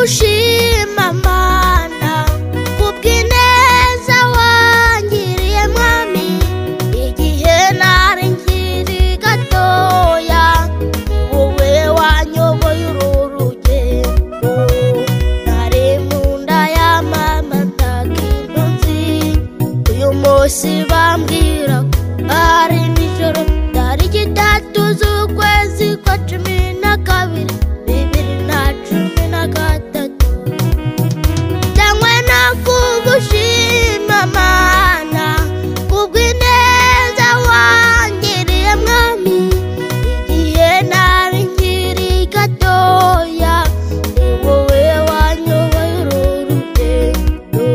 kugushima Mana kubw'ineza wangiriye mwami igihe nari nkiri gatoya wowe wanyoboye uru rugendo nari mu nda ya mama ntakintu nzi uyu munsi bambwira ari nijoro dari gitatu z'ukwezi kwa 12 kugushima Mana kubw'ineza wangiriye mwami igihe nari nkiri gatoya wowe wanyoboye uru rugendo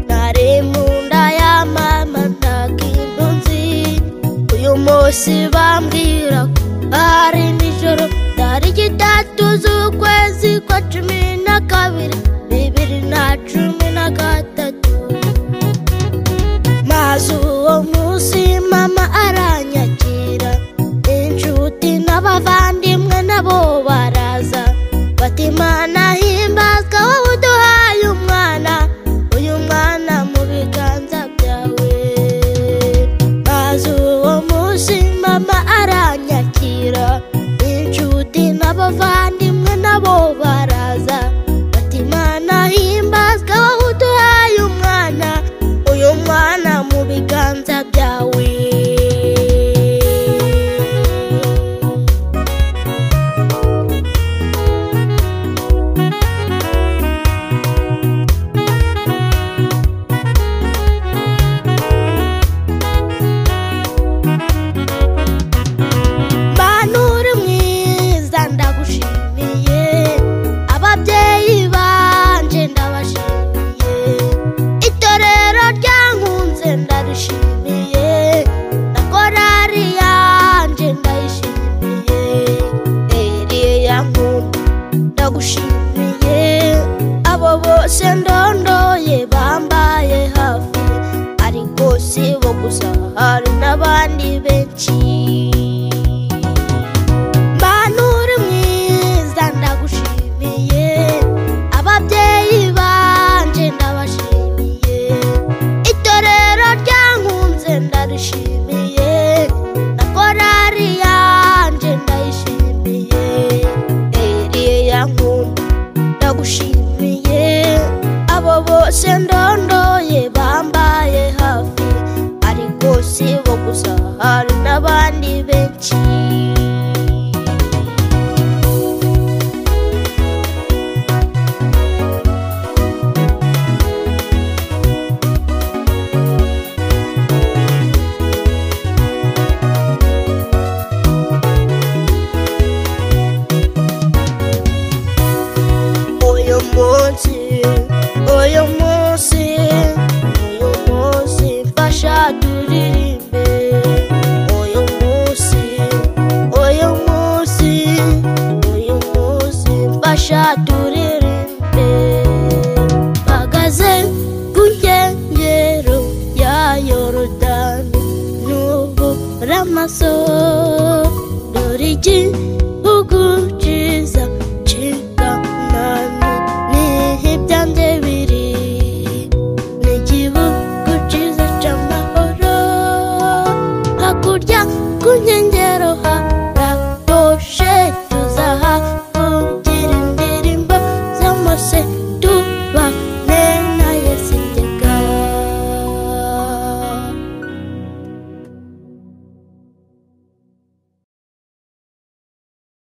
nari mu nda ya mama ntakintu nzi uyu munsi bambwira ari nijoro dari gitatu z'ukwezi kwa 12 maze uwo munsi mama aranyakira inshuti n'abavandimwe nabo baraza bati Mana himbazwa wowe uduhaye umwana uyu mwana mu biganza byawe maze uwo munsi mama aranyakira inshuti n'abavandimwe nabo baraza bati Mana himbazwa wowe uduhaye umwana uyu mwana mu biganza byawe Mana uri mwiza ndagushimiye ababyeyi banje ndabashimiye itorero ryankunze ndarishimiye na korari yanje ndayishimiye Eliya nkunda ndagushimiye abo bose ndondoye bambaye hafi ariko si bo gusa hari n'abandi benshi Mana uri mwiza ndagushimiye ababyeyi banje ndabashimiye itorero ryankunze ndarishimiye na korari yanje ndayishimiye Eliya nkunda ndagushimiye abo bose ndondoye bambaye hafi ariko si bo gusa hari n'abandi benshi uyu munsi mfasha turirimbe uyu munsi mfasha turirimbe mpagaze ku nkengero ya Yorodani nubura amaso dore